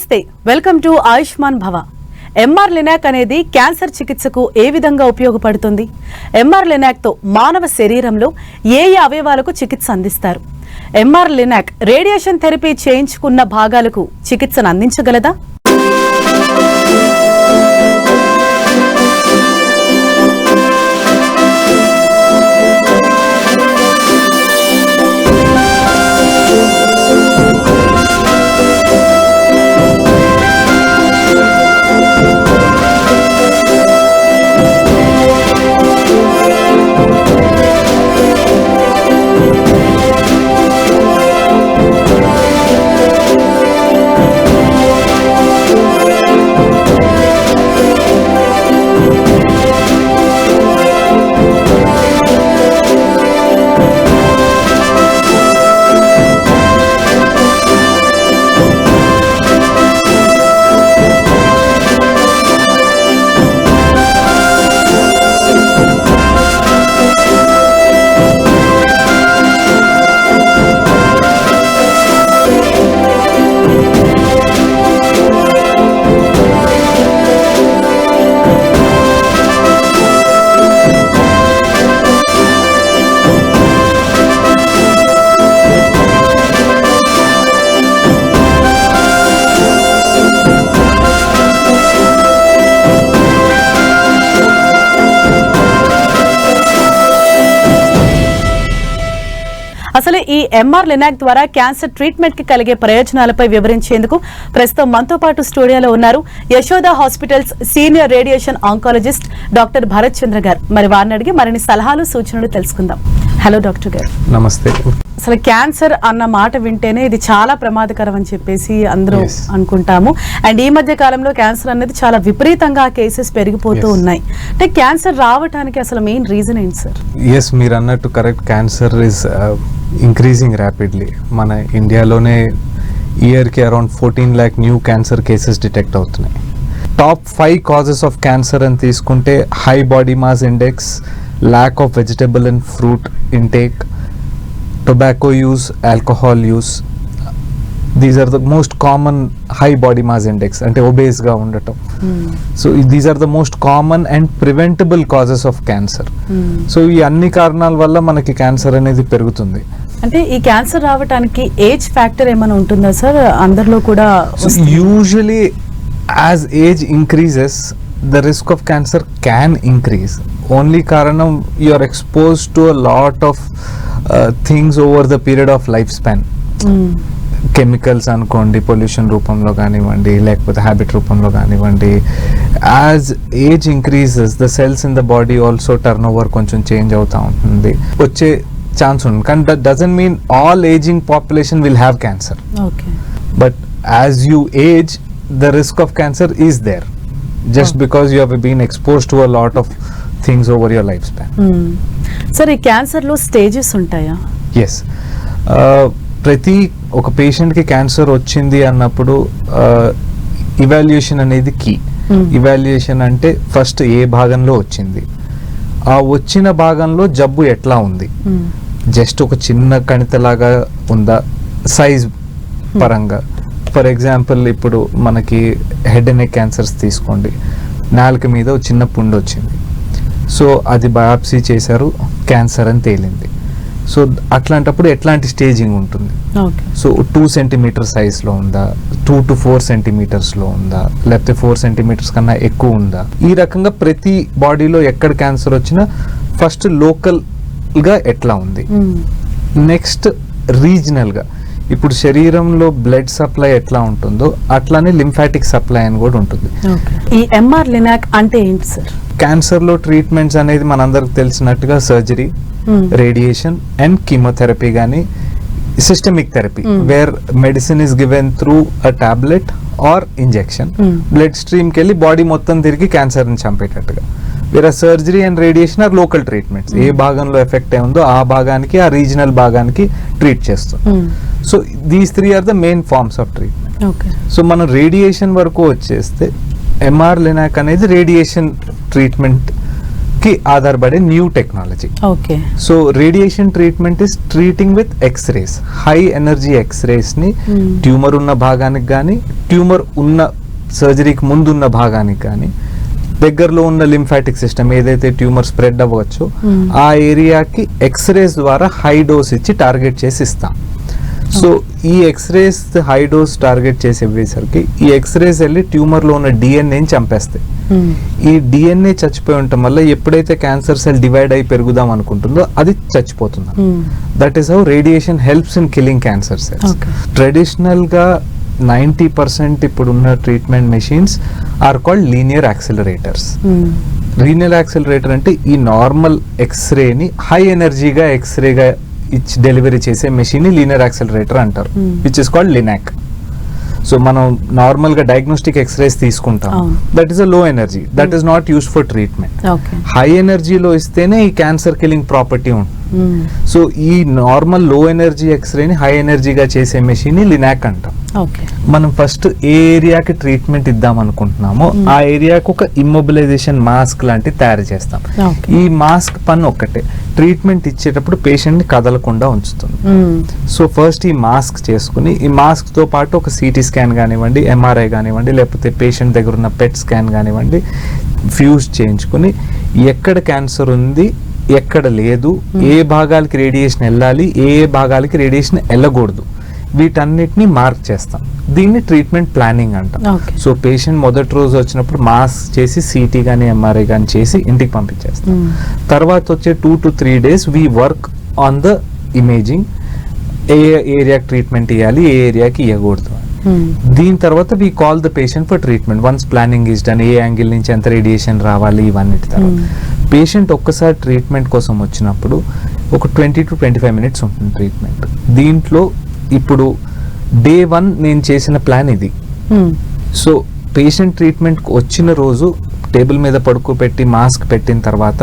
నమస్తే, welcome to Ayushman భవ. MR linac అనేది క్యాన్సర్ చికిత్సకు ఏ విధంగా ఉపయోగపడుతుంది? ఎంఆర్ లినాక్ తో మానవ శరీరంలో ఏ అవయవాలకు చికిత్స అందిస్తారు? ఎంఆర్ లినాక్ రేడియేషన్ థెరపీ చేయించుకున్న భాగాలకు చికిత్సను అందించగలదా? అసలు ఈ ఎంఆర్ లినాక్ ద్వారా క్యాన్సర్ ట్రీట్మెంట్ కి కలిగే ప్రయోజనాలపై వివరించేందుకు ప్రస్తుతం మనతో పాటు స్టూడియోలో ఉన్నారు Yashoda hospitals senior radiation oncologist doctor Bharat Chandra garu. మరి వారిని అడిగి మరిన్ని సలహాలు సూచనలు తెలుసుకుందాం. హలో డాక్టర్ గారు. నమస్తే. అసలు క్యాన్సర్ అన్న మాట వింటేనే ఇది చాలా ప్రమాదకరం అని చెప్పేసి అందరూ అనుకుంటాము. అండ్ ఈ మధ్య కాలంలో క్యాన్సర్ అనేది చాలా విపరీతంగా కేసెస్ పెరిగిపోతూ ఉన్నాయి. అంటే క్యాన్సర్ రావడానికి అసలు మెయిన్ రీజన్ ఏంటి సార్? ఎస్, మీరు అన్నట్టు correct. Cancer is increasing rapidly. మన ఇండియాలోనే ఇయర్కి around 14 lakh new cancer cases detect అవుతున్నాయి. టాప్ 5 కాజెస్ ఆఫ్ క్యాన్సర్ అని తీసుకుంటే high body mass index, lack of vegetable and fruit intake, tobacco use, alcohol use. These are the most common high body mass index ante obese ga undatam. So these are the most common and preventable causes of cancer. So ఈ అన్ని కారణాల వల్ల మనకి cancer అనేది పెరుగుతుంది. అంటే ఈ cancer రావడానికి ఏజ్ ఫ్యాక్టర్ ఏమైనా ఉంటుందా సార్? అందరిలో కూడా usually as age increases the risk of cancer can increase. Only karanam you are exposed to a lot of things over the period of lifespan. Chemicals అనుకోండి, పొల్యూషన్ రూపంలో కానివ్వండి, లేకపోతే habit రూపంలో కానివ్వండి. As age increases the cells in the body also turn over కొంచెం change అవుతూ ఉంటుంది, వచ్చే ఛాన్స్ ఉంది. కానీ that doesn't mean all ageing population will have cancer. But as you age the risk of cancer is there just because you have been exposed to a lot of things over your lifespan. Sir, ఈ cancer లో stages ఉంటాయా? Yes. ప్రతి ఒక patient కి cancer వచ్చింది అన్నప్పుడు evaluation అనేది key. Evaluation అంటే ఫస్ట్ ఏ భాగంలో వచ్చింది, ఆ వచ్చిన భాగంలో జబ్బు ఎట్లా ఉంది, జస్ట్ ఒక చిన్న కణితలాగా ఉందా, సైజ్ పరంగా. ఫర్ ఎగ్జాంపుల్ ఇప్పుడు మనకి హెడ్ అండ్ నెక్ క్యాన్సర్స్ తీసుకోండి, నాలుక మీద ఒక చిన్న పుండు వచ్చింది, సో అది బయాప్సీ చేశారు, క్యాన్సర్ అని తేలింది. సో అట్లాంటప్పుడు ఎట్లాంటి స్టేజింగ్ ఉంటుంది? సో 2 centimeter సైజ్లో ఉందా, 2 to 4 centimeters ఉందా, లేకపోతే 4 centimeters కన్నా ఎక్కువ ఉందా? ఈ రకంగా ప్రతి బాడీలో ఎక్కడ క్యాన్సర్ వచ్చినా ఫస్ట్ లోకల్గా ఎట్లా ఉంది, నెక్స్ట్ రీజనల్గా. ఇప్పుడు శరీరంలో బ్లడ్ సప్లై ఎట్లా ఉంటుందో అట్లానే లింఫాటిక్ సప్లై అని కూడా ఉంటుంది. ఈ ఎంఆర్ లినాక్ అంటే ఏంటి సార్? క్యాన్సర్ లో ట్రీట్మెంట్స్ అనేది మనందరికి తెలిసినట్టుగా సర్జరీ, రేడియేషన్ అండ్ కీమోథెరపీ కానీ systemic therapy where medicine is given through a tablet or injection blood స్ట్రీమ్కి వెళ్ళి బాడీ మొత్తం తిరిగి క్యాన్సర్ని చంపేటట్టుగా. వేరే surgery and radiation are local treatments. ఏ భాగంలో ఎఫెక్ట్ అయిందో ఆ భాగానికి, ఆ రీజనల్ భాగానికి ట్రీట్ చేస్తాం. So these 3 are the main forms of treatment. So మనం రేడియేషన్ వరకు వచ్చేస్తే ఎంఆర్ లినాక్ అనేది రేడియేషన్ ట్రీట్మెంట్ కి ఆధారపడే new technology. Okay. So radiation treatment is treating with X-rays, high energy X-rays ని ట్యూమర్ ఉన్న భాగానికి కానీ, ట్యూమర్ ఉన్న సర్జరీకి ముందు ఉన్న భాగానికి కానీ, దగ్గరలో ఉన్న లింఫాటిక్ సిస్టమ్ ఏదైతే ట్యూమర్ స్ప్రెడ్ అవ్వచ్చో ఆ ఏరియాకి ఎక్స్రేస్ ద్వారా హై డోస్ ఇచ్చి టార్గెట్ చేసి ఇస్తాం. సో ఈ ఎక్స్రేస్ హై డోస్ టార్గెట్ చేసి ఇవ్వేసరికి ఈ ఎక్స్రేస్ వెళ్ళి ట్యూమర్లో ఉన్న డిఎన్ఏని చంపేస్తాయి. ఈ డిఎన్ఏ చచ్చిపోయి ఉండటం వల్ల ఎప్పుడైతే క్యాన్సర్ సెల్ డివైడ్ అయి పెరుగుదాం అనుకుంటుందో అది చచ్చిపోతుంది. That is how radiation helps in killing cancer cells. Traditional గా 90% ఇప్పుడున్న treatment machines are called linear accelerators. Linear accelerator అంటే ఈ నార్మల్ ఎక్స్రేని హై ఎనర్జీగా ఎక్స్రేగా ఇచ్చి డెలివరీ చేసే మెషిన్ ని లీనియర్ యాక్సిలరేటర్ అంటారు, which is called linac. So మనం నార్మల్ గా డయాగ్నోస్టిక్ ఎక్స్రేస్ తీసుకుంటాం, that is a low energy, that is not used for treatment. High ఎనర్జీలో ఇస్తేనే ఈ క్యాన్సర్ కిల్లింగ్ ప్రాపర్టీ ఉంటుంది. సో ఈ నార్మల్ లో ఎనర్జీ ఎక్స్రేని హై ఎనర్జీగా చేసే మెషిన్ ని లినాక్ అంటాం. మనం ఫస్ట్ ఏ ఏరియాకి ట్రీట్మెంట్ ఇద్దాం అనుకుంటున్నామో ఆ ఏరియాకి ఒక ఇమ్మొబిలైజేషన్ మాస్క్ లాంటివి తయారు చేస్తాం. ఈ మాస్క్ పని ఒక్కటే, ట్రీట్మెంట్ ఇచ్చేటప్పుడు పేషెంట్ ని కదలకుండా ఉంచుతుంది. సో ఫస్ట్ ఈ మాస్క్ చేసుకుని, ఈ మాస్క్ తో పాటు ఒక సిటీ స్కాన్ కానివ్వండి, ఎంఆర్ఐ కానివ్వండి, లేకపోతే పేషెంట్ దగ్గర ఉన్న పెట్ స్కాన్ కానివ్వండి ఫ్యూజ్ చేయించుకుని ఎక్కడ క్యాన్సర్ ఉంది, ఎక్కడ లేదు, ఏ భాగాలకి రేడియేషన్ వెళ్ళాలి, ఏ భాగాలకి రేడియేషన్ వెళ్ళకూడదు, వీటన్నిటిని మార్క్ చేస్తాం. దీన్ని ట్రీట్మెంట్ ప్లానింగ్ అంటాం. సో పేషెంట్ మొదటి రోజు వచ్చినప్పుడు మాస్క్ చేసి సిటీ కానీ ఎంఆర్ఐ కానీ చేసి ఇంటికి పంపించేస్తాం. తర్వాత వచ్చే 2 to 3 days we work on the imaging, ఏ ఏరియాకి ట్రీట్మెంట్ ఇవ్వాలి, ఏ ఏరియాకి ఇవ్వకూడదు. దీని తర్వాత we call the patient for treatment. Once planning is done, ఏ యాంగిల్ నుంచి ఎంత రేడియేషన్ రావాలి, ఇవన్నిటి తర్వాత పేషెంట్ ఒక్కసారి ట్రీట్మెంట్ కోసం వచ్చినప్పుడు ఒక 20 to 25 minutes ఉంటుంది ట్రీట్మెంట్. దీంట్లో ఇప్పుడు డే 1 నేను చేసిన ప్లాన్ ఇది. సో పేషెంట్ ట్రీట్మెంట్ వచ్చిన రోజు టేబుల్ మీద పడుకోబెట్టి మాస్క్ పెట్టిన తర్వాత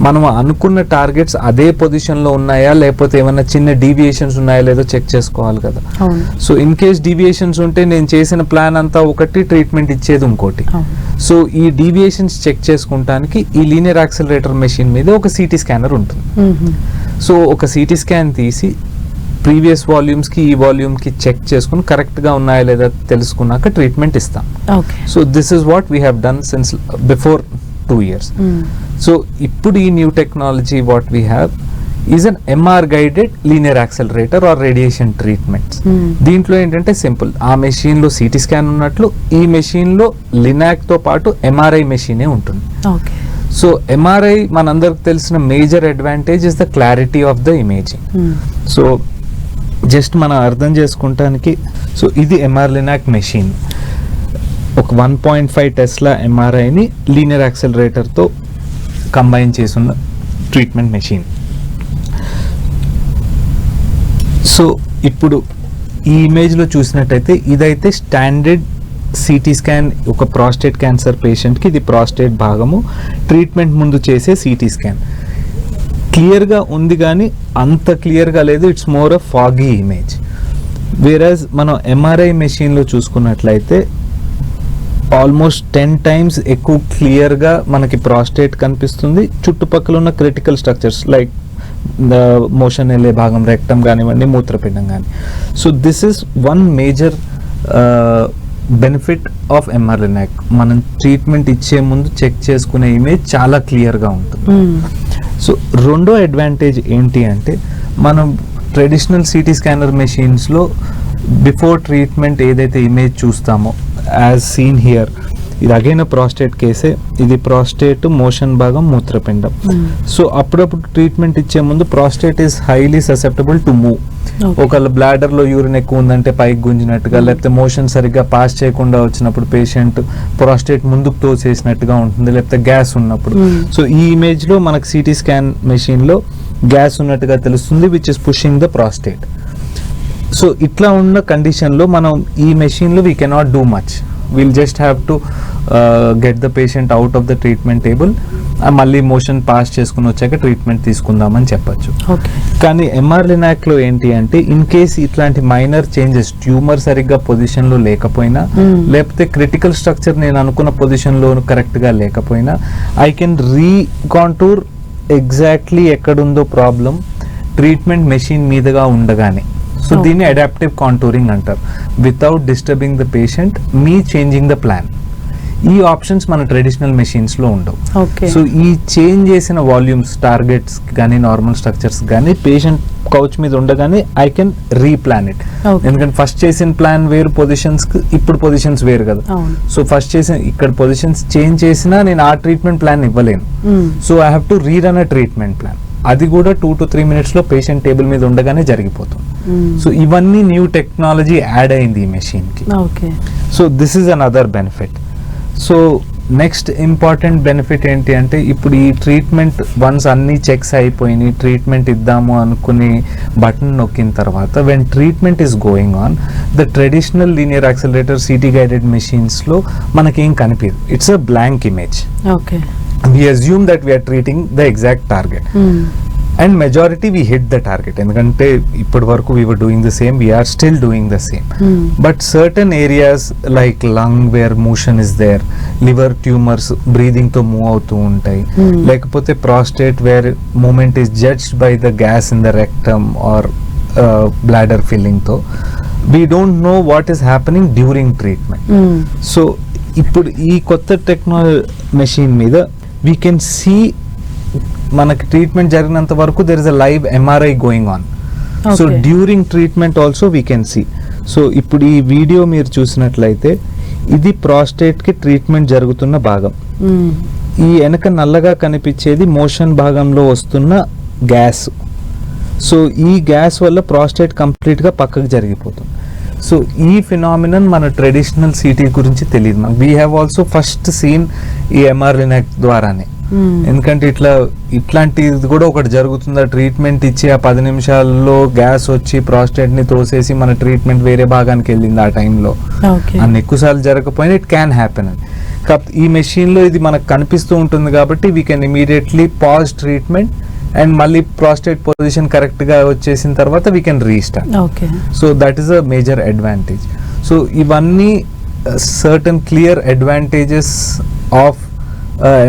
మనం అనుకున్న టార్గెట్స్ అదే పొజిషన్లో ఉన్నాయా, లేకపోతే ఏమైనా చిన్న డీవియేషన్స్ ఉన్నాయా లేదో చెక్ చేసుకోవాలి కదా. సో ఇన్ కేస్ డీవియేషన్స్ ఉంటే నేను చేసిన ప్లాన్ అంతా ఒకటి, ట్రీట్మెంట్ ఇచ్చేది ఇంకోటి. సో ఈ డీవియేషన్స్ చెక్ చేసుకుంటానికి ఈ లీనియర్ యాక్సిలరేటర్ మెషిన్ మీద ఒక సిటీ స్కానర్ ఉంటుంది. సో ఒక సిటీ స్కాన్ తీసి ప్రీవియస్ వాల్యూమ్స్ కి ఈ వాల్యూమ్ కి చెక్ చేసుకుని కరెక్ట్ గా ఉన్నాయా లేదా తెలుసుకున్నాక ట్రీట్మెంట్ ఇస్తాం. So this is what we have done since before 2 years. So ఇప్పుడు ఈ new technology what we have is an MR guided linear accelerator or radiation treatments. దీంట్లో ఏంటంటే సింపుల్, ఆ మెషిన్ లో సిటీ స్కాన్ ఉన్నట్లు ఈ మెషిన్ లో లినాక్ తో పాటు ఎంఆర్ఐ మెషినే ఉంటుంది. సో ఎంఆర్ఐ మనందరికి తెలిసిన major advantage is the clarity of the imaging. So just మనం అర్థం చేసుకుంటానికి, సో ఇది ఎంఆర్ లినాక్ మెషిన్, ఒక 1.5 Tesla ఎంఆర్ఐని లీనియర్ యాక్సిలరేటర్తో కంబైన్ చేసున్న ట్రీట్మెంట్ మెషిన్. సో ఇప్పుడు ఈ ఇమేజ్లో చూసినట్టయితే ఇదైతే స్టాండర్డ్ సిటీ స్కాన్, ఒక ప్రాస్టేట్ క్యాన్సర్ పేషెంట్కి ఇది ప్రాస్టేట్ భాగము, ట్రీట్మెంట్ ముందు చేసే సిటీ స్కాన్. క్లియర్గా ఉంది కానీ అంత క్లియర్గా లేదు, it's more a foggy image. Whereas మనం ఎంఆర్ఐ మెషిన్లో చూసుకున్నట్లయితే ఆల్మోస్ట్ 10 times ఎక్కువ క్లియర్గా మనకి ప్రాస్టేట్ కనిపిస్తుంది, చుట్టుపక్కల ఉన్న క్రిటికల్ స్ట్రక్చర్స్ లైక్ మోషన్ వెళ్ళే భాగం, రెక్టమ్ కానివ్వండి, మూత్రపిండం కానీ. So this is one major benefit of MR linac. మనం ట్రీట్మెంట్ ఇచ్చే ముందు చెక్ చేసుకునే ఇమేజ్ చాలా క్లియర్గా ఉంటుంది. సో రెండో అడ్వాంటేజ్ ఏంటి అంటే, మనం ట్రెడిషనల్ సిటీ స్కానర్ మెషిన్స్లో బిఫోర్ ట్రీట్మెంట్ ఏదైతే ఇమేజ్ చూస్తామో యాజ్ సీన్ హియర్, ఇది అగైన్ ప్రాస్టేట్ కేసే, ఇది ప్రాస్టేట్ మోషన్ భాగం మూత్రపిండం. సో అప్పుడప్పుడు ట్రీట్మెంట్ ఇచ్చే ముందు prostate is highly susceptible to move. ఒకవేళ బ్లాడర్ లో యూరిన్ ఎక్కువ ఉందంటే పైకి గుంజినట్టుగా, లేకపోతే మోషన్ సరిగ్గా పాస్ చేయకుండా వచ్చినప్పుడు పేషెంట్ ప్రాస్టేట్ ముందుకు తోసేసినట్టుగా ఉంటుంది, లేకపోతే గ్యాస్ ఉన్నప్పుడు. సో ఈ ఇమేజ్ లో మనకు సిటీ స్కాన్ మెషిన్ లో గ్యాస్ ఉన్నట్టుగా తెలుస్తుంది, which is pushing the prostate. So ఇట్లా ఉన్న కండిషన్ లో మనం ఈ మెషిన్ లో we cannot do much. Will just have to get the patient out of the treatment table, మళ్ళీ మోషన్ పాస్ చేసుకుని వచ్చాక ట్రీట్మెంట్ తీసుకుందామని చెప్పచ్చు. ఓకే. కానీ ఎంఆర్ లినాక్లో ఏంటి అంటే ఇన్ కేస్ ఇట్లాంటి మైనర్ చేంజెస్, ట్యూమర్ సరిగ్గా పొజిషన్లో లేకపోయినా, లేకపోతే క్రిటికల్ స్ట్రక్చర్ నేను అనుకున్న పొజిషన్లో కరెక్ట్గా లేకపోయినా, ఐ కెన్ రీకాంటూర్ ఎగ్జాక్ట్లీ ఎక్కడుందో ప్రాబ్లం ట్రీట్మెంట్ మెషిన్ మీదుగా ఉండగానే. సో దీన్ని అడాప్టివ్ కాంటూరింగ్ అంటారు. Without disturbing the patient, me changing the plan. ఈ ఆప్షన్స్ మన ట్రెడిషనల్ మెషిన్స్ లో ఉండవు. సో ఈ చేంజ్ చేసిన వాల్యూమ్స్, టార్గెట్స్ కానీ నార్మల్ స్ట్రక్చర్స్ కానీ పేషెంట్ కౌచ్ మీద ఉండగానే ఐ కెన్ రీప్లాన్ ఇట్. ఎందుకంటే ఫస్ట్ చేసిన ప్లాన్ వేరు, పొజిషన్స్ ఇప్పుడు పొజిషన్స్ వేరు కదా. సో ఫస్ట్ చేసిన ఇక్కడ పొజిషన్స్ చేంజ్ చేసినా నేను ఆ ట్రీట్మెంట్ ప్లాన్ ఇవ్వలేను. So I have to rerun a treatment plan. అది కూడా 2 to 3 minutes లో పేషెంట్ టేబుల్ మీద ఉండగానే జరిగిపోతుంది. సో ఇవన్నీ న్యూ టెక్నాలజీ యాడ్ అయింది ఈ మెషిన్ కి. So this is another benefit. So next important benefit ఏంటి అంటే ఇప్పుడు ఈ ట్రీట్మెంట్ వన్స్ అన్ని చెక్స్ అయిపోయినాయి, ట్రీట్మెంట్ ఇద్దాము అనుకుని బటన్ నొక్కిన తర్వాత when treatment is going on, the traditional linear accelerator CT guided మెషిన్స్లో మనకేం కనిపించదు. It's a blank image. We assume that we are treating the exact target. And majority we hit the target. ఎందుకంటే ఇప్పటి వరకు we were doing the same, we are still doing the same. But certain areas like lung where motion is there, liver tumors breathing తో move అవుతూ ఉంటాయి, లేకపోతే prostate where movement is judged by the gas in the rectum or bladder filling తో, we don't know what is happening during treatment. So ఇప్పుడు ఈ కొత్త technology machine మీద we can see మనకి ట్రీట్మెంట్ జరిగినంత వరకు there is a live MRI going on. So during treatment also we can see. So ఇప్పుడు ఈ వీడియో మీరు చూసినట్లయితే ఇది ప్రాస్టేట్ కి ట్రీట్మెంట్ జరుగుతున్న భాగం. ఈ వెనక నల్లగా కనిపించేది మోషన్ భాగంలో వస్తున్న గ్యాస్. సో ఈ గ్యాస్ వల్ల ప్రాస్టేట్ కంప్లీట్ గా పక్కకు జరిగిపోతుంది. సో ఈ ఫినామినన్ మన ట్రెడిషనల్ సిటీ గురించి తెలియదు మనకు. We have also first seen ఈ ఎంఆర్ లినాక్ ద్వారానే. ఎందుకంటే ఇట్లాంటిది కూడా ఒకటి జరుగుతుందా, ట్రీట్మెంట్ ఇచ్చి ఆ 10 నిమిషాల్లో గ్యాస్ వచ్చి ప్రాస్టేట్ ని తోసేసి మన ట్రీట్మెంట్ వేరే భాగానికి వెళ్ళింది ఆ టైంలో అన్ని ఎక్కువసార్లు జరగకపోయినా ఇట్ క్యాన్ హ్యాపెన్ అని. కాకపోతే ఈ మెషిన్ లో ఇది మనకు కనిపిస్తూ ఉంటుంది కాబట్టి we can immediately pause treatment and మళ్ళీ ప్రాస్టేట్ పొజిషన్ కరెక్ట్ గా వచ్చేసిన తర్వాత we can restart. So that is a major advantage. So ఇవన్నీ certain clear advantages of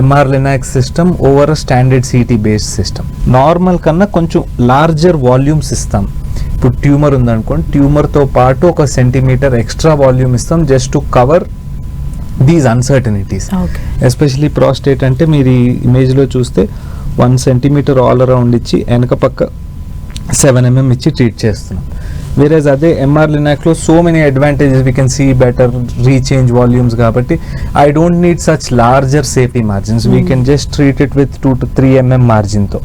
MR linac system over a standard CT based system. Normal కన్నా కొంచెం larger volumes ఇస్తాం. ఇప్పుడు tumour ఉందనుకోండి, ట్యూమర్తో పాటు 1 centimeter ఎక్స్ట్రా వాల్యూమ్ ఇస్తాం just to cover these uncertainties. Especially prostate అంటే మీరు ఈ ఇమేజ్లో చూస్తే 1 centimeter ఆల్ అరౌండ్ ఇచ్చి వెనక పక్క 7 mm ఇచ్చి ట్రీట్ చేస్తున్నాం. వేరేజ్ అదే ఎంఆర్ లినాక్లో so many advantages, we can see better రీచేంజ్ వాల్యూమ్స్ కాబట్టి I don't need such larger safety margins. We can just treat it with 2 to 3 mm మార్జిన్తో.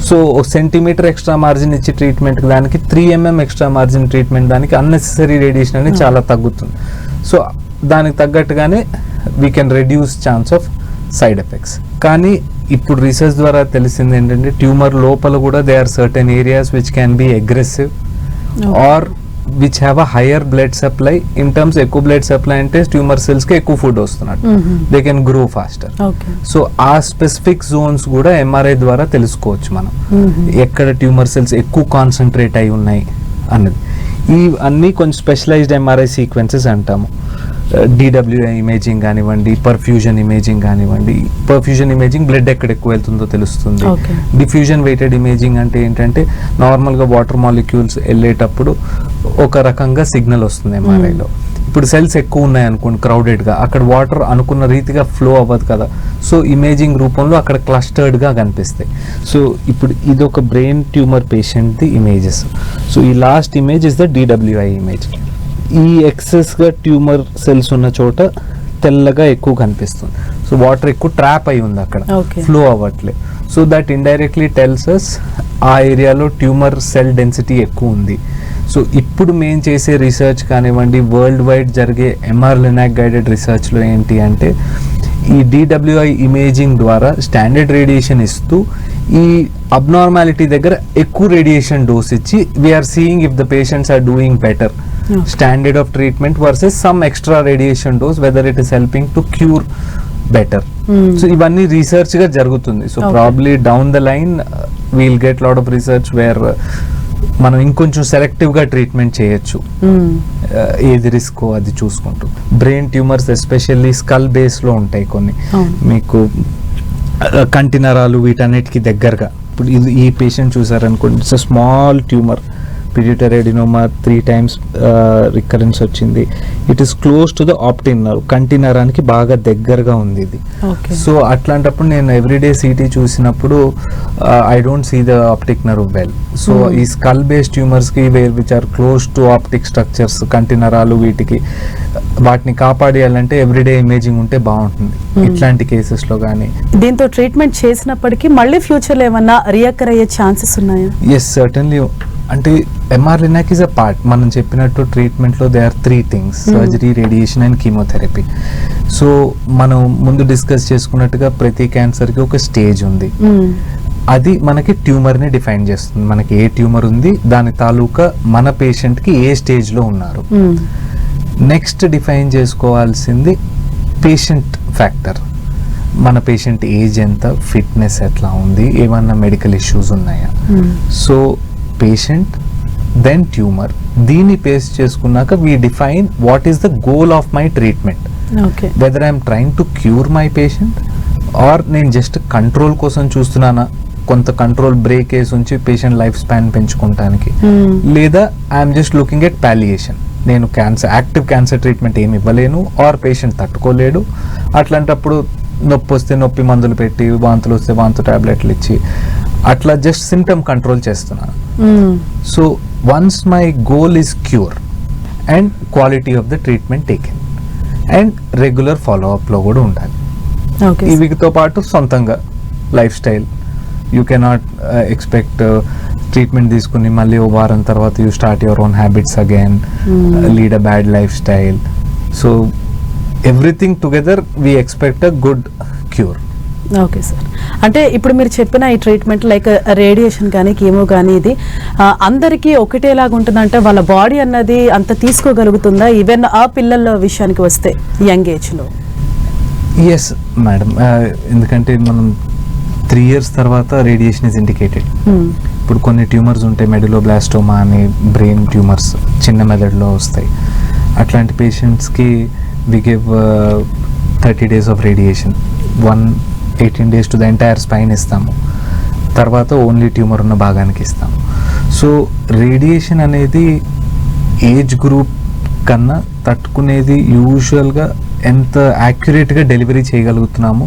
సో 1 centimeter ఎక్స్ట్రా మార్జిన్ ఇచ్చి treatment దానికి 3 mm extra margin treatment దానికి unnecessary radiation అనేది చాలా తగ్గుతుంది. So దానికి తగ్గట్టుగానే we can reduce chance of side effects. కానీ ఇప్పుడు రీసెర్చ్ ద్వారా తెలిసింది ఏంటంటే ట్యూమర్ లోపల కూడా they are certain areas which can be aggressive or which have a higher blood supply. In terms ఎక్కువ బ్లడ్ సప్లై అంటే ట్యూమర్ సెల్స్ కి ఎక్కువ ఫుడ్ వస్తున్నట్టు, they can grow faster. So ఆ స్పెసిఫిక్ జోన్స్ కూడా ఎంఆర్ఐ ద్వారా తెలుసుకోవచ్చు మనం, ఎక్కడ ట్యూమర్ సెల్స్ ఎక్కువ కాన్సన్ట్రేట్ అయి ఉన్నాయి అన్నది. ఈ అన్ని కొంచెం స్పెషలైజ్డ్ ఎంఆర్ఐ సీక్వెన్సెస్ అంటాము. డిడబ్ల్యూఐ ఇమేజింగ్ కానివ్వండి, పర్ఫ్యూజన్ ఇమేజింగ్ కానివ్వండి. పర్ఫ్యూజన్ ఇమేజింగ్ బ్లడ్ ఎక్కడ ఎక్కువ వెళ్తుందో తెలుస్తుంది. డిఫ్యూజన్ వెయిటెడ్ ఇమేజింగ్ అంటే ఏంటంటే నార్మల్గా వాటర్ మాలిక్యూల్స్ వెళ్ళేటప్పుడు ఒక రకంగా సిగ్నల్ వస్తుంది ఎంఆర్ఐలో. ఇప్పుడు సెల్స్ ఎక్కువ ఉన్నాయి అనుకోండి క్రౌడెడ్గా, అక్కడ వాటర్ అనుకున్న రీతిగా ఫ్లో అవ్వదు కదా. సో ఇమేజింగ్ రూపంలో అక్కడ క్లస్టర్డ్గా కనిపిస్తాయి. సో ఇప్పుడు ఇది ఒక బ్రెయిన్ ట్యూమర్ పేషెంట్ది ఇమేజెస్. సో ఈ last image is the DWI image. ఈ ఎక్సెస్గా ట్యూమర్ సెల్స్ ఉన్న చోట తెల్లగా ఎక్కువ కనిపిస్తుంది. సో వాటర్ ఎక్కువ ట్రాప్ అయి ఉంది అక్కడ, ఫ్లో అవ్వట్లేదు. So that indirectly tells us ఆ ఏరియాలో ట్యూమర్ సెల్ డెన్సిటీ ఎక్కువ ఉంది. సో ఇప్పుడు మేము చేసే రీసెర్చ్ కానివ్వండి, వరల్డ్ వైడ్ జరిగే ఎంఆర్ లినాక్ గైడెడ్ రీసెర్చ్లో ఏంటి అంటే ఈ డిడబ్ల్యూఐ ఇమేజింగ్ ద్వారా స్టాండర్డ్ రేడియేషన్ ఇస్తూ ఈ అబ్నార్మాలిటీ దగ్గర ఎక్కువ రేడియేషన్ డోస్ ఇచ్చి we're seeing if the patients are doing better standard of treatment versus some extra radiation dose whether it is helping to cure better. So ఇవన్నీ research గా జరుగుతుంది. So probably down the line we'll get lot of research where మనం ఇంకొంచెం selective గా treatment చేయొచ్చు, ఏది risk అది చూసుకుంటూ. Brain tumours especially skull base లో ఉంటాయి కొన్ని, మీకు కంటి నరాలు వీటన్నిటికి దగ్గరగా. ఇప్పుడు ఈ పేషెంట్ చూసారనుకోండి, it's a small tumour, pituitary adenoma 3 times recurrence వచ్చింది. It is close to the optic nerve, కంటి నరానికి బాగా దగ్గరగా ఉంది ఇది. సో అట్లాంటప్పుడు నేను ఎవ్రీడే సిటీ చూసినప్పుడు I don't see the optic nerve well. So ఈ స్కల్ బేస్డ్ ట్యూమర్స్ కి which are close to optic structures, కంటి నరాలు, వాటిని కాపాడేయాలంటే ఎవ్రీడే ఇమేజింగ్ ఉంటే బాగుంటుంది ఇట్లాంటి కేసెస్ లో. కానీ దీంతో ట్రీట్మెంట్ చేసినప్పటికీ మళ్ళీ ఫ్యూచర్ లో ఏమన్నా రియాక్ట్ అయ్యే ఛాన్సెస్ ఉన్నాయా? Yes, certainly. అంటే MR Linac is a part. మనం చెప్పినట్టు ట్రీట్మెంట్ లో they are 3 things: surgery, radiation and chemotherapy. So మనం ముందు డిస్కస్ చేసుకున్నట్టుగా ప్రతి క్యాన్సర్ కి ఒక స్టేజ్ ఉంది. అది మనకి ట్యూమర్ ని డిఫైన్ చేస్తుంది. మనకి ఏ ట్యూమర్ ఉంది, దాని తాలూకా మన పేషెంట్ కి ఏ స్టేజ్ లో ఉన్నారు. నెక్స్ట్ డిఫైన్ చేసుకోవాల్సింది పేషెంట్ ఫ్యాక్టర్. మన పేషెంట్ ఏజ్ ఎంత, ఫిట్నెస్ ఎట్లా ఉంది, ఏమన్నా మెడికల్ ఇష్యూస్ ఉన్నాయా. సో పేషెంట్ దెన్ ట్యూమర్, దీన్ని బేస్ చేసుకున్నాక we define what is the goal of my treatment. Whether I'm trying to cure my patient or నేను జస్ట్ కంట్రోల్ కోసం చూస్తున్నానా, కొంత కంట్రోల్ బ్రేక్ వేసి ఉంచి పేషెంట్ లైఫ్ స్పాన్ పెంచుకోవటానికి, లేదా I'm just looking at పాలియేషన్. నేను active cancer treatment ఏమి ఇవ్వలేను are patient తట్టుకోలేడు, అట్లాంటప్పుడు నొప్పి వస్తే నొప్పి మందులు పెట్టి, వాంతులు వస్తే వాంతు టాబ్లెట్లు ఇచ్చి అట్లా జస్ట్ సిమ్టమ్ కంట్రోల్ చేస్తున్నాను. So once my goal is cure and quality of the treatment taken and regular follow up లో కూడా ఉండాలి. వీటితో పాటు సొంతంగా life style, you cannot expect treatment తీసుకుని మళ్ళీ ఓ వారం తర్వాత you start your own habits again, lead a bad life style. So everything together we expect a good cure. Okay sir, అంటే ఇప్పుడు మీరు చెప్పిన ఈ ట్రీట్మెంట్ లైక్ రేడియేషన్ కానీ కీమో కానీ ఇది అందరికీ ఒకటేలాగా ఉంటుందంటే వాళ్ళ బాడీ అన్నది అంత తీసుకోగలుగుతుందా, ఈవెన్ ఆ పిల్లల విషయానికి వస్తే యంగ్ ఏజ్లో? ఎస్ మేడం, ఎందుకంటే మనం 3 years తర్వాత రేడియేషన్ ఇస్ ఇండికేటెడ్. ఇప్పుడు కొన్ని ట్యూమర్స్ ఉంటాయి, మెడులోబ్లాస్టోమా అని బ్రెయిన్ ట్యూమర్స్ చిన్న మెదడులో వస్తాయి. అట్లాంటి పేషెంట్స్కి we give 30 days of radiation, 18 days to the entire spine ఇస్తాము, తర్వాత ఓన్లీ ట్యూమర్ ఉన్న భాగానికి ఇస్తాము. సో రేడియేషన్ అనేది ఏజ్ గ్రూప్ కన్నా తట్టుకునేది యూజువల్గా ఎంత యాక్యురేట్గా డెలివరీ చేయగలుగుతున్నామో.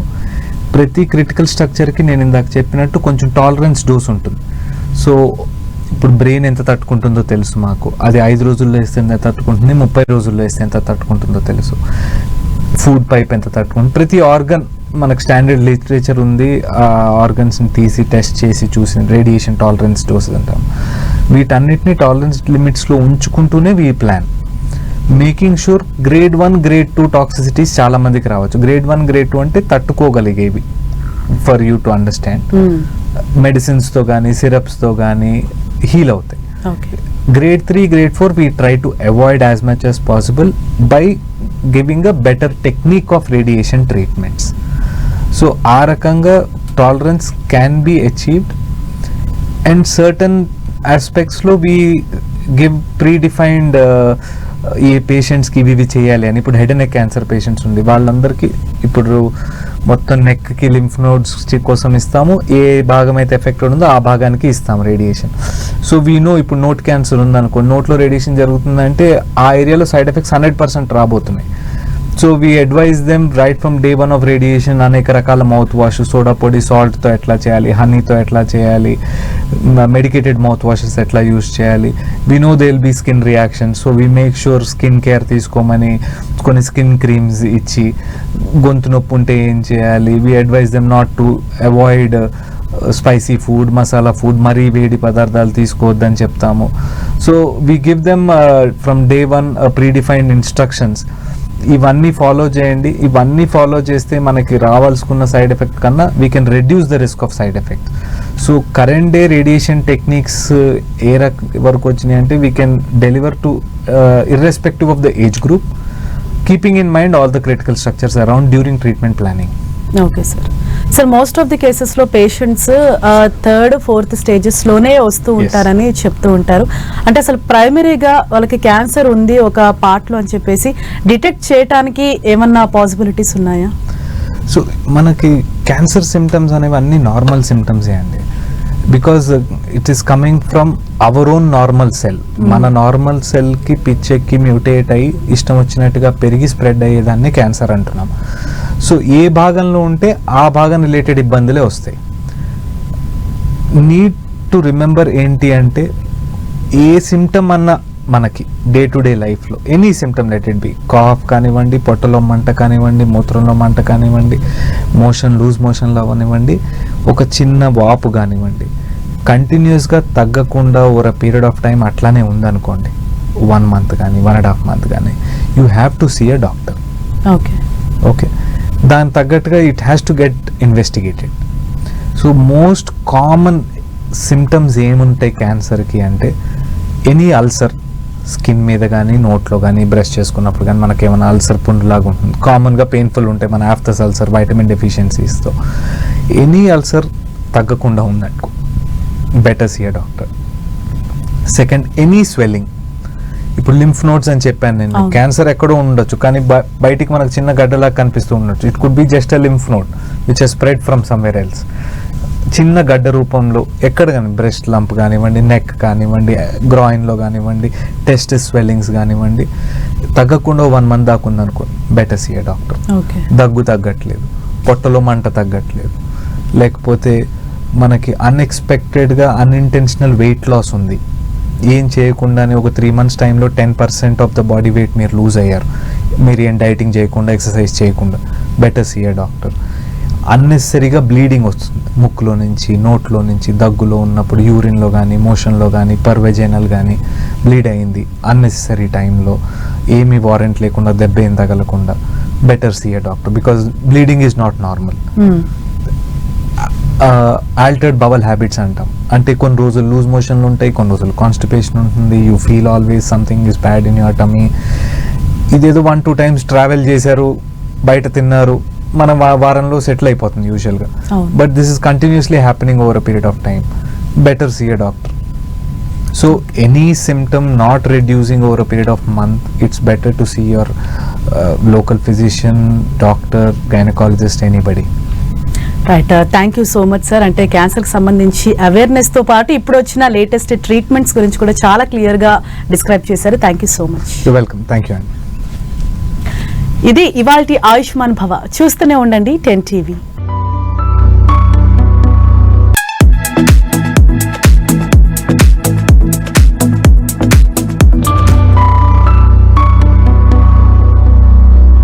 ప్రతి క్రిటికల్ స్ట్రక్చర్కి నేను ఇందాక చెప్పినట్టు కొంచెం టాలరెన్స్ డోస్ ఉంటుంది. సో ఇప్పుడు బ్రెయిన్ ఎంత తట్టుకుంటుందో తెలుసు మాకు, అది 5 రోజుల్లో వేస్తే ఎంత తట్టుకుంటుంది, 30 రోజుల్లో వేస్తే ఎంత తట్టుకుంటుందో తెలుసు. ఫుడ్ పైప్ ఎంత తట్టుకుంటుంది, ప్రతి ఆర్గన్ మనకు స్టాండర్డ్ లిటరేచర్ ఉంది. ఆ ఆర్గన్స్ని తీసి టెస్ట్ చేసి చూసి రేడియేషన్ టాలరెన్స్ డోసెస్ అంటాం. వీటన్నిటిని టాలరెన్స్ లిమిట్స్లో ఉంచుకుంటూనే we plan, making sure grade 1, grade 2 toxicities చాలా మందికి రావచ్చు. grade 1, grade 2 అంటే తట్టుకోగలిగేవి ఫర్ యూ టు అండర్స్టాండ్. మెడిసిన్స్తో కానీ సిరప్స్తో కానీ హీల్ అవుతాయి. grade 3, grade 4 we try to avoid as much as possible by giving a better technique of radiation treatments. So ఆ రకంగా tolerance can be achieved and certain aspects లో we give predefined ఈ పేషెంట్స్కి ఇవి చేయాలి అని. ఇప్పుడు head and neck cancer patients ఉంది, వాళ్ళందరికీ ఇప్పుడు మొత్తం నెక్కి లింఫ్ నోడ్స్ కోసం ఇస్తాము, ఏ భాగం అయితే ఎఫెక్ట్ ఉందో ఆ భాగానికి ఇస్తాము రేడియేషన్. సో వీ నో ఇప్పుడు నోట్ క్యాన్సర్ ఉందనుకో, నోట్లో రేడియేషన్ జరుగుతుందంటే ఆ ఏరియాలో సైడ్ ఎఫెక్ట్స్ 100% రాబోతున్నాయి. So we advise them right from day 1 of radiation అనేక రకాల మౌత్ వాష్, సోడా పొడి, సాల్ట్తో ఎట్లా చేయాలి, హనీతో ఎట్లా చేయాలి, మెడికేటెడ్ మౌత్ వాషెస్ ఎట్లా యూజ్ చేయాలి. We know they will be skin reaction, so we make sure skin care తీసుకోమని కొన్ని స్కిన్ క్రీమ్స్ ఇచ్చి, గొంతు నొప్పి ఉంటే ఏం చేయాలి, we advise them not to avoid spicy food, masala food, మరీ వేడి పదార్థాలు తీసుకోవద్దని చెప్తాము. So we give them from day 1 predefined instructions. ఇవన్నీ ఫాలో చేయండి. ఇవన్నీ ఫాలో చేస్తే మనకి రావాల్సుకున్న సైడ్ ఎఫెక్ట్ కన్నా we can reduce the risk of side effect. So current day radiation techniques ఏ వరకు వచ్చినాయి అంటే we can deliver to irrespective of the age group, keeping in mind all the critical structures around during treatment planning. Okay sir. Sir most of the కేసెస్లో patients 3rd, 4th స్టేజెస్లోనే వస్తూ ఉంటారని చెప్తూ ఉంటారు. అంటే అసలు ప్రైమరీగా వాళ్ళకి క్యాన్సర్ ఉంది ఒక పార్ట్లో అని చెప్పేసి డిటెక్ట్ చేయడానికి ఏమన్నా పాసిబిలిటీస్ ఉన్నాయా? సో మనకి క్యాన్సర్ సిమ్టమ్స్ అనేవి అన్ని నార్మల్ సిమ్టమ్సే అండి, because it is coming from our own normal cell. మన నార్మల్ సెల్కి పిచ్చెక్కి మ్యూటేట్ అయ్యి ఇష్టం వచ్చినట్టుగా పెరిగి స్ప్రెడ్ అయ్యేదాన్ని క్యాన్సర్ అంటున్నాం. సో ఏ భాగంలో ఉంటే ఆ భాగం రిలేటెడ్ ఇబ్బందులే వస్తాయి. నీడ్ టు రిమెంబర్ ఏంటి అంటే ఏ సిమ్టమ్ అన్న మనకి డే టు డే లైఫ్లో any symptom let it be, cough కానివ్వండి, పొట్టలో మంట కానివ్వండి, మూత్రంలో మంట కానివ్వండి, లూజ్ మోషన్లో అవనివ్వండి, ఒక చిన్న వాపు కానివ్వండి, కంటిన్యూస్గా తగ్గకుండా over a period of time అట్లానే ఉందనుకోండి, 1 month కానీ 1.5 months కానీ, you have to see a doctor. Okay, దాని తగ్గట్టుగా it has to get investigated. So most common symptoms ఏముంటాయి క్యాన్సర్కి అంటే ఎనీ అల్సర్, స్కిన్ మీద కానీ నోట్లో కానీ బ్రష్ చేసుకున్నప్పుడు కానీ మనకి ఏమైనా అల్సర్ పుండులాగా ఉంటుంది, కామన్గా పెయిన్ఫుల్ ఉంటాయి మన ఆఫ్టర్స్ అల్సర్ వైటమిన్ డెఫిషియన్సీస్తో. ఎనీ అల్సర్ తగ్గకుండా ఉందనుకో, better see a doctor. Second, any swelling. ఇప్పుడు లింఫ్ నోడ్స్ అని చెప్పాను నేను, క్యాన్సర్ ఎక్కడో ఉండొచ్చు కానీ బయటికి మనకు చిన్న గడ్డలాగా కనిపిస్తూ ఉండొచ్చు. It could be just a lymph node which has spread from somewhere else. చిన్న గడ్డ రూపంలో ఎక్కడ కానీ, బ్రెస్ట్ లంప్ కానివ్వండి, నెక్ కానివ్వండి, గ్రాయిన్లో కానివ్వండి, టెస్టిస్ స్వెల్లింగ్స్ కానివ్వండి, తగ్గకుండా 1 month దాకా ఉందనుకో, బెటర్ సీ అ డాక్టర్. దగ్గు తగ్గట్లేదు, పొట్టలో మంట తగ్గట్లేదు, లేకపోతే మనకి అన్ఎక్స్పెక్టెడ్గా అన్ఇంటెన్షనల్ వెయిట్ లాస్ ఉంది, ఏం చేయకుండానే ఒక 3 months టైంలో 10% ఆఫ్ ద బాడీ వెయిట్ మీరు లూజ్ అయ్యారు, మీరు ఏం డైటింగ్ చేయకుండా ఎక్సర్సైజ్ చేయకుండా, better see a doctor. Unnecessarily bleeding వస్తుంది ముక్కులో నుంచి, నోట్లో నుంచి, దగ్గులో ఉన్నప్పుడు యూరిన్లో కానీ, మోషన్లో కానీ, పర్వెజైనల్ కానీ బ్లీడ్ అయింది అన్నెసరీ టైంలో, ఏమీ వారెంట్ లేకుండా, దెబ్బ ఏం తగలకుండా, better see a doctor because bleeding is not normal. Altered bowel habits అంటాం, అంటే కొన్ని రోజులు లూజ్ మోషన్లు ఉంటాయి, కొన్ని రోజులు కాన్స్టిపేషన్ ఉంటుంది, you feel always something is bad in your tummy. ఇదేదో 1-2 times ట్రావెల్ చేశారు, బయట తిన్నారు, మన వారంలో సెటిల్ అయిపోతుంది యూజువల్గా. But this is continuously happening over a period of time, better see a doctor. So any symptom not reducing over a period of month, it's better to see your local physician, doctor, gynaecologist, anybody. Right, thank you so much sir. అంటే క్యాన్సర్కి సంబంధించి అవేర్నెస్తో పాటు ఇప్పుడు వచ్చిన latest treatments గురించి కూడా చాలా క్లియర్గా డిస్క్రైబ్ చేశారు. Thank you so much. Welcome, thank you అండి. ఇది ఇవాల్టి ఆయుష్మాన్ భవ. చూస్తూనే ఉండండి 10 TV.